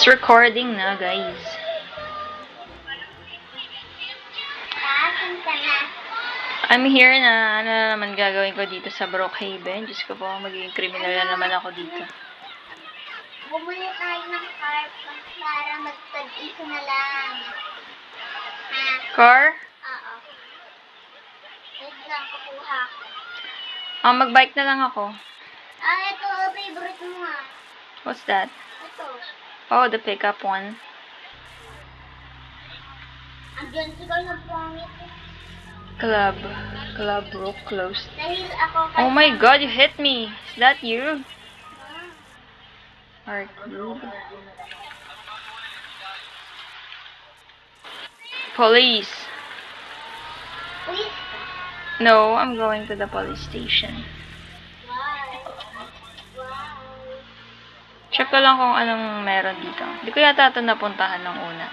recording na, guys. I'm here na. Ano na naman gagawin ko dito sa Brookhaven? Diyos ko po, magiging criminal na naman ako dito. Bumuli tayo ng car para magtag-isa na lang. Ha? Car? Oo. Wait lang, kukuha ko. Mag-bike na lang ako. Ito, favorite mo nga. What's that? Ito. Oh, the pickup one. Andyan, ikaw na pangit. Club broke closed. Dahil ako kay... Oh my god, you hit me. Is that you? Arcade. Police. Please. No, I'm going to the police station. Wow. Check ko lang kung anong meron dito. Hindi ko yata ito napuntahan ng una.